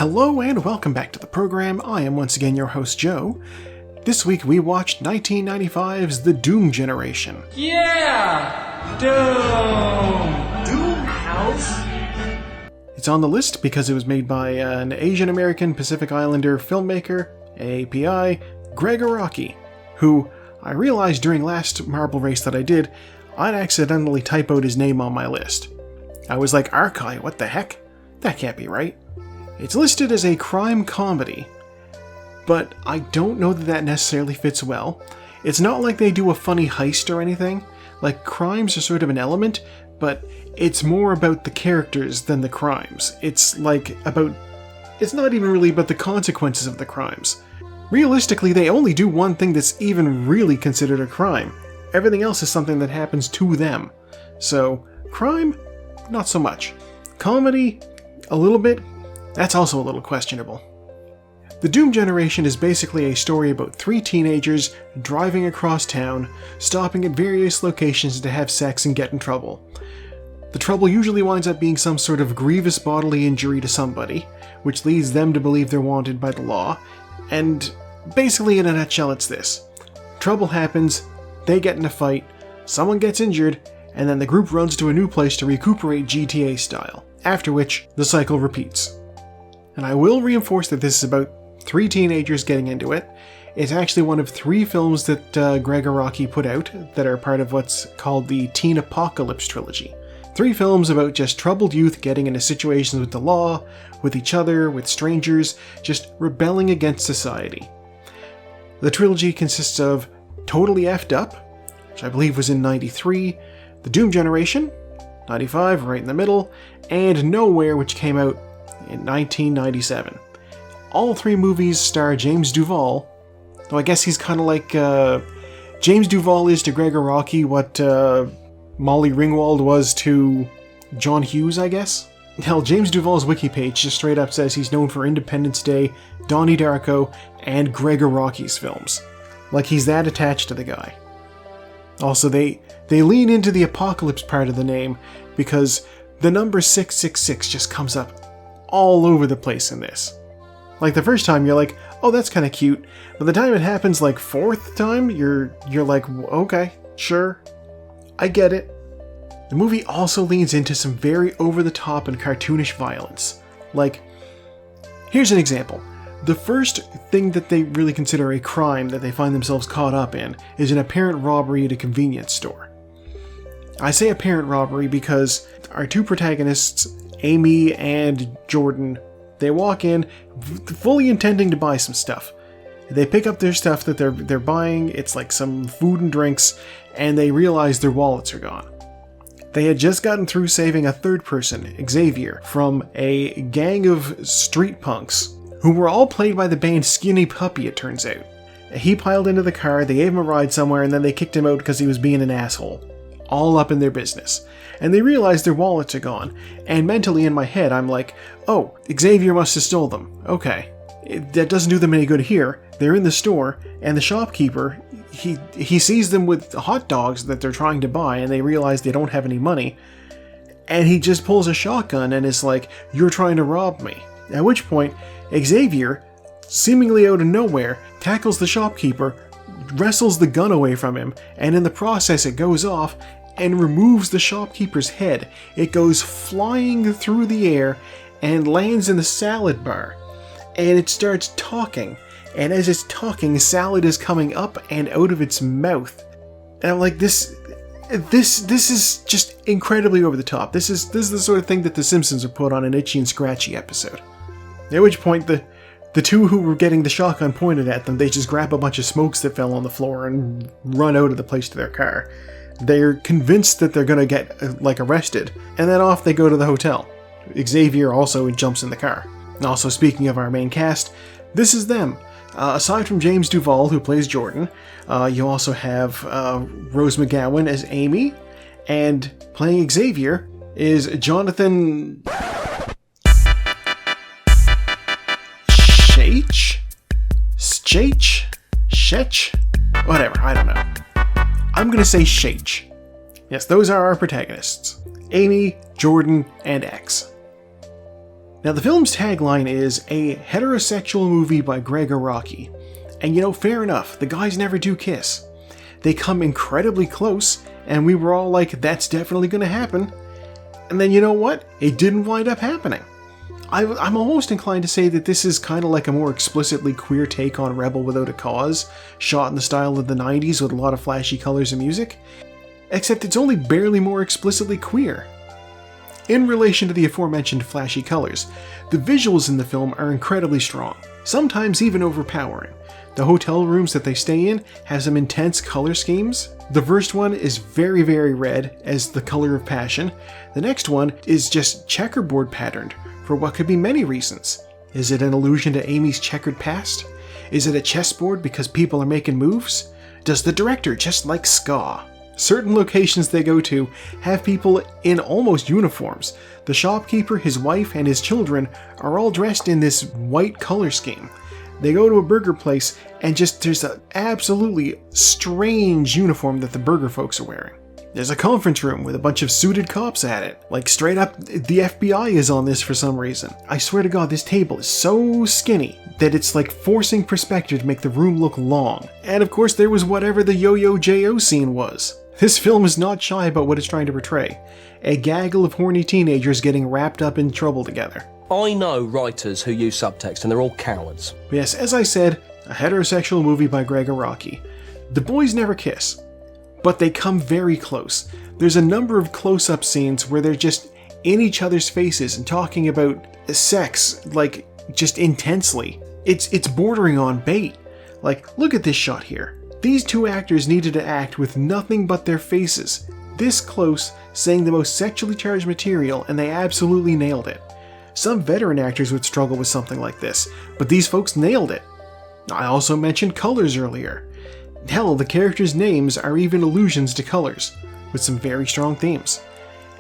Hello and welcome back to the program. I am once again your host, Joe. This week we watched 1995's The Doom Generation. Yeah! Doom! Doom House? It's on the list because it was made by an Asian American Pacific Islander filmmaker, API, Greg Araki, who I realized during last Marble Race that I did, I'd accidentally typoed his name on my list. I was like, Arkai, what the heck? That can't be right. It's listed as a crime comedy, but I don't know that necessarily fits well. It's not like they do a funny heist or anything. Like, crimes are sort of an element, but it's more about the characters than the crimes. It's not even really about the consequences of the crimes. Realistically, they only do one thing that's even really considered a crime. Everything else is something that happens to them. So, crime? Not so much. Comedy? A little bit? That's also a little questionable. The Doom Generation is basically a story about three teenagers driving across town, stopping at various locations to have sex and get in trouble. The trouble usually winds up being some sort of grievous bodily injury to somebody, which leads them to believe they're wanted by the law, and basically in a nutshell it's this. Trouble happens, they get in a fight, someone gets injured, and then the group runs to a new place to recuperate GTA style, after which the cycle repeats. And I will reinforce that this is about three teenagers getting into it. It's actually one of three films that Greg Araki put out that are part of what's called the Teen Apocalypse trilogy. Three films about just troubled youth getting into situations with the law, with each other, with strangers, just rebelling against society. The trilogy consists of Totally Effed Up, which I believe was in 93, The Doom Generation, 95, right in the middle, and Nowhere, which came out in 1997. All three movies star James Duval, though I guess he's kind of like James Duval is to Greg Araki what Molly Ringwald was to John Hughes, I guess. Hell, James Duval's wiki page just straight up says he's known for Independence Day, Donnie Darko, and Greg Araki's films. Like he's that attached to the guy. Also, they lean into the apocalypse part of the name because the number 666 just comes up all over the place in this. Like the first time you're like, oh, that's kind of cute. But the time it happens like fourth time, you're like, okay, sure, I get it. The movie also leans into some very over-the-top and cartoonish violence. Like, here's an example. The first thing that they really consider a crime that they find themselves caught up in is an apparent robbery at a convenience store. I say apparent robbery because our two protagonists, Amy and Jordan, they walk in fully intending to buy some stuff. They pick up their stuff that they're buying, it's like some food and drinks, and they realize their wallets are gone. They had just gotten through saving a third person, Xavier, from a gang of street punks, who were all played by the band Skinny Puppy, it turns out. He piled into the car, they gave him a ride somewhere, and then they kicked him out because he was being an asshole. All up in their business. And they realize their wallets are gone, and mentally in my head I'm like, oh, Xavier must have stole them. Okay. That doesn't do them any good here. They're in the store, and the shopkeeper, he sees them with hot dogs that they're trying to buy, and they realize they don't have any money, and he just pulls a shotgun and is like, you're trying to rob me. At which point, Xavier, seemingly out of nowhere, tackles the shopkeeper, wrestles the gun away from him, and in the process it goes off and removes the shopkeeper's head. It goes flying through the air and lands in the salad bar. And it starts talking. And as it's talking, salad is coming up and out of its mouth. And I'm like, this is just incredibly over the top. This is the sort of thing that The Simpsons would put on an Itchy and Scratchy episode. At which point, the two who were getting the shotgun pointed at them, they just grab a bunch of smokes that fell on the floor and run out of the place to their car. They're convinced that they're gonna get, arrested, and then off they go to the hotel. Xavier also jumps in the car. And also, speaking of our main cast, this is them. Aside from James Duval, who plays Jordan, you also have Rose McGowan as Amy, and playing Xavier is Jonathan Shech? Whatever, I don't know. I'm gonna say Shech. Yes, those are our protagonists. Amy, Jordan, and X. Now, the film's tagline is a heterosexual movie by Greg Araki. And fair enough, the guys never do kiss. They come incredibly close, and we were all like, that's definitely gonna happen. And then you know what? It didn't wind up happening. I'm almost inclined to say that this is kind of like a more explicitly queer take on Rebel Without a Cause, shot in the style of the 90s with a lot of flashy colors and music, except it's only barely more explicitly queer. In relation to the aforementioned flashy colors, the visuals in the film are incredibly strong, sometimes even overpowering. The hotel rooms that they stay in have some intense color schemes. The first one is very, very red as the color of passion. The next one is just checkerboard patterned for what could be many reasons. Is it an allusion to Amy's checkered past? Is it a chessboard because people are making moves? Does the director just like ska? Certain locations they go to have people in almost uniforms. The shopkeeper, his wife, and his children are all dressed in this white color scheme. They go to a burger place and there's an absolutely strange uniform that the burger folks are wearing. There's a conference room with a bunch of suited cops at it. Like straight up, the FBI is on this for some reason. I swear to God, this table is so skinny that it's like forcing perspective to make the room look long. And of course there was whatever the Yo-Yo Jo scene was. This film is not shy about what it's trying to portray. A gaggle of horny teenagers getting wrapped up in trouble together. I know writers who use subtext and they're all cowards. Yes, as I said, a heterosexual movie by Greg Araki. The boys never kiss, but they come very close. There's a number of close-up scenes where they're just in each other's faces and talking about sex, like, just intensely. It's bordering on bait. Like, look at this shot here. These two actors needed to act with nothing but their faces, this close, saying the most sexually charged material, and they absolutely nailed it. Some veteran actors would struggle with something like this, but these folks nailed it. I also mentioned colors earlier. Hell, the characters' names are even allusions to colors, with some very strong themes.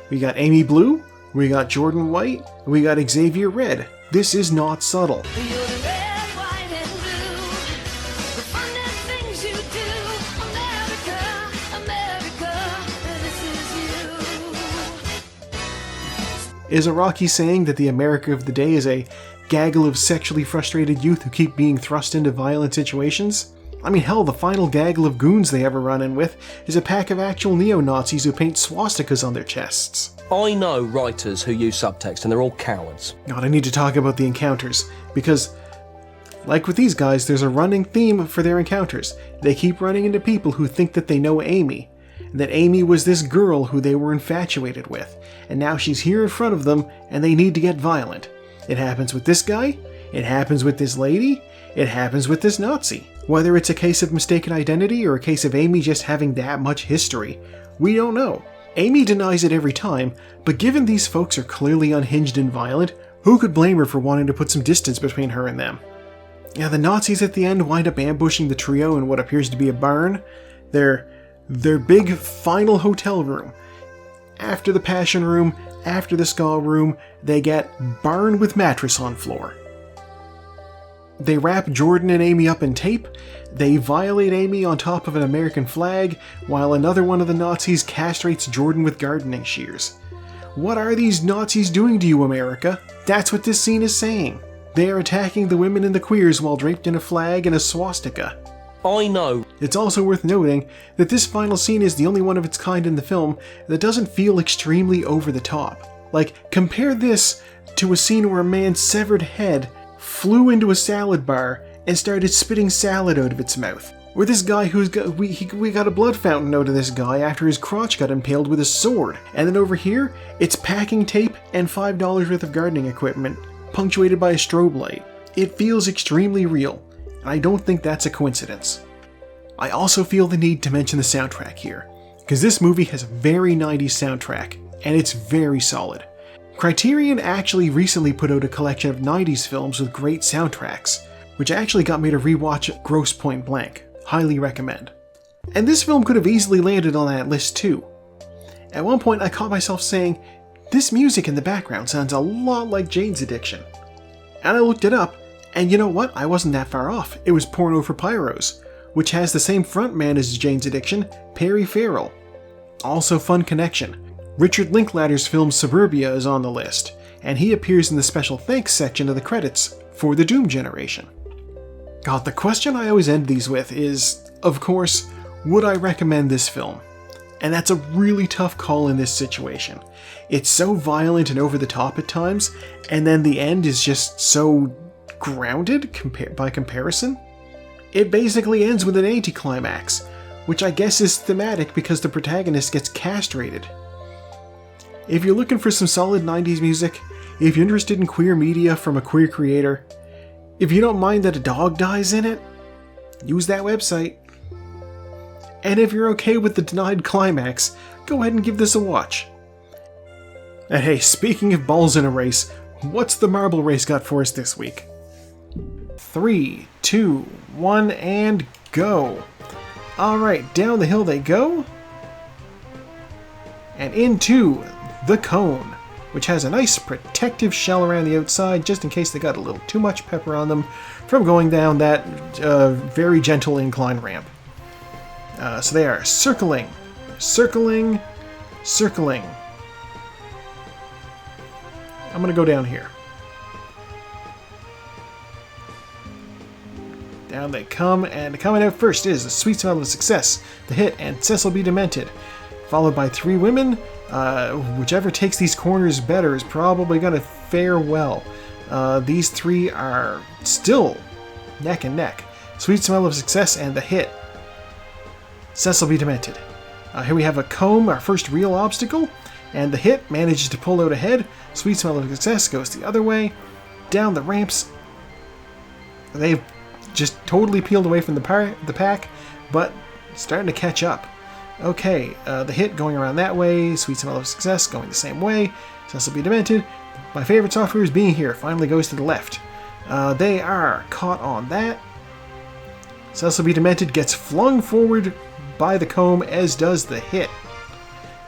We got Amy Blue, we got Jordan White, we got Xavier Red. This is not subtle. Is Araki saying that the America of the day is a gaggle of sexually frustrated youth who keep being thrust into violent situations? I mean, hell, the final gaggle of goons they ever run in with is a pack of actual neo-Nazis who paint swastikas on their chests. I know writers who use subtext and they're all cowards. God, I need to talk about the encounters, because, like with these guys, there's a running theme for their encounters. They keep running into people who think that they know Amy, and that Amy was this girl who they were infatuated with, and now she's here in front of them, and they need to get violent. It happens with this guy, it happens with this lady, it happens with this Nazi. Whether it's a case of mistaken identity or a case of Amy just having that much history, we don't know. Amy denies it every time, but given these folks are clearly unhinged and violent, who could blame her for wanting to put some distance between her and them? Yeah, the Nazis at the end wind up ambushing the trio in what appears to be a barn. Their big final hotel room. After the passion room, after the ska room, they get barn with mattress on floor. They wrap Jordan and Amy up in tape, they violate Amy on top of an American flag, while another one of the Nazis castrates Jordan with gardening shears. What are these Nazis doing to you, America? That's what this scene is saying. They are attacking the women and the queers while draped in a flag and a swastika. I know. It's also worth noting that this final scene is the only one of its kind in the film that doesn't feel extremely over the top. Like, compare this to a scene where a man's severed head flew into a salad bar and started spitting salad out of its mouth. Or this guy we got a blood fountain out of this guy after his crotch got impaled with a sword. And then over here, it's packing tape and $5 worth of gardening equipment, punctuated by a strobe light. It feels extremely real, and I don't think that's a coincidence. I also feel the need to mention the soundtrack here, because this movie has a very 90s soundtrack, and it's very solid. Criterion actually recently put out a collection of 90s films with great soundtracks, which actually got me to rewatch Grosse Pointe Blank. Highly recommend. And this film could have easily landed on that list too. At one point I caught myself saying, this music in the background sounds a lot like Jane's Addiction. And I looked it up, and you know what? I wasn't that far off. It was Porno for Pyros, which has the same frontman as Jane's Addiction, Perry Farrell. Also fun connection. Richard Linklater's film Suburbia is on the list, and he appears in the special thanks section of the credits for the Doom generation. God, the question I always end these with is, of course, would I recommend this film? And that's a really tough call in this situation. It's so violent and over the top at times, and then the end is just so grounded by comparison. It basically ends with an anticlimax, which I guess is thematic because the protagonist gets castrated. If you're looking for some solid 90s music, if you're interested in queer media from a queer creator, if you don't mind that a dog dies in it, use that website. And if you're okay with the denied climax, go ahead and give this a watch. And hey, speaking of balls in a race, what's the marble race got for us this week? 3, 2, 1, and go! Alright, down the hill they go, and into the cone, which has a nice protective shell around the outside just in case they got a little too much pepper on them from going down that very gentle incline ramp. So they are circling, circling, circling. I'm going to go down here. Down they come, and coming out first is The Sweet Smell of Success, The Hit, and Cecil B. Demented, followed by Three Women. Whichever takes these corners better is probably going to fare well. These three are still neck and neck. Sweet Smell of Success and The Hit. Cecil B. Demented. Here we have a comb, our first real obstacle, and The Hit manages to pull out ahead. Sweet Smell of Success goes the other way. Down the ramps. They've just totally peeled away from the pack, but starting to catch up. Okay, The Hit going around that way, Sweet Smell of Success going the same way, Cecil B. Demented. My favorite software is being here, finally goes to the left. They are caught on that. Cecil B. Demented gets flung forward by the comb, as does The Hit.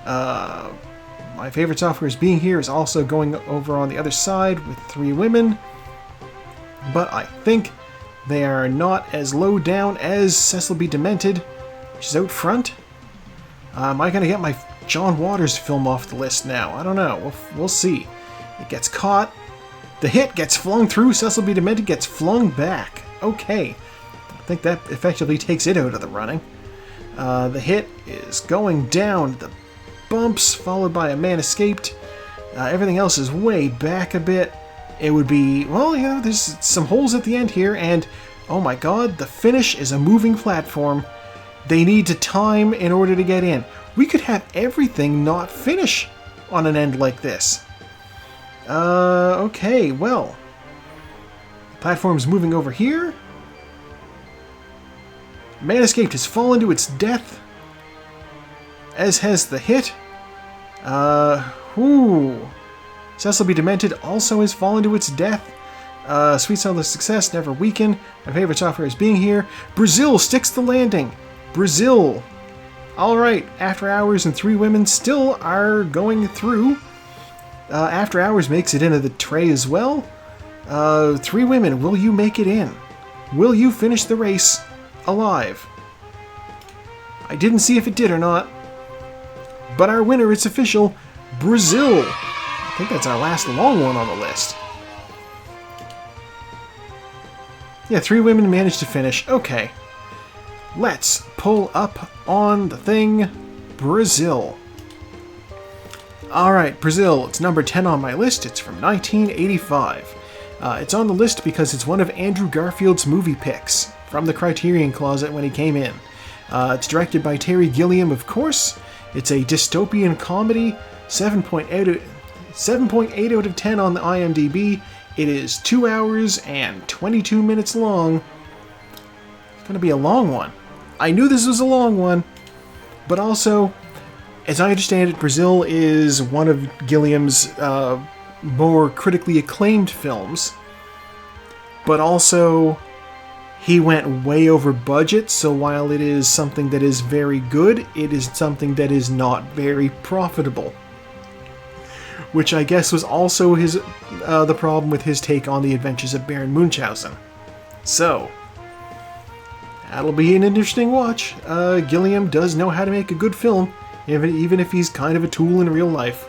My favorite software is being here is also going over on the other side with Three Women, but I think they are not as low down as Cecil B. Demented, which is out front. Am I going to get my John Waters film off the list now? I don't know. We'll see. It gets caught. The Hit gets flung through. Cecil B. Demented gets flung back. Okay. I think that effectively takes it out of the running. The Hit is going down the bumps, followed by A Man Escaped. Everything else is way back a bit. It would be, well, you know, there's some holes at the end here, and oh my god, the finish is a moving platform. They need to time in order to get in. We could have everything not finish on an end like this. Okay, well. The platform's moving over here. Man Escaped has fallen to its death, as has The Hit. Cecil B. Demented also has fallen to its death. Sweet Smell of Success never weaken. My favorite software is being here. Brazil sticks the landing. Brazil. Alright, After Hours and Three Women still are going through. After Hours makes it into the tray as well. Three Women, will you make it in? Will you finish the race alive? I didn't see if it did or not. But our winner, it's official, Brazil. I think that's our last long one on the list. Yeah, Three Women managed to finish. Okay. Let's pull up on the thing. Brazil. Alright, Brazil. It's number 10 on my list. It's from 1985. It's on the list because it's one of Andrew Garfield's movie picks from the Criterion Closet when he came in. It's directed by Terry Gilliam, of course. It's a dystopian comedy. 7.8 out of 10 on the IMDb. It is 2 hours and 22 minutes long. It's going to be a long one. I knew this was a long one, but also, as I understand it, Brazil is one of Gilliam's more critically acclaimed films, but also he went way over budget, so while it is something that is very good, it is something that is not very profitable. Which I guess was also the problem with his take on the adventures of Baron Munchausen. So, that'll be an interesting watch. Gilliam does know how to make a good film, even if he's kind of a tool in real life.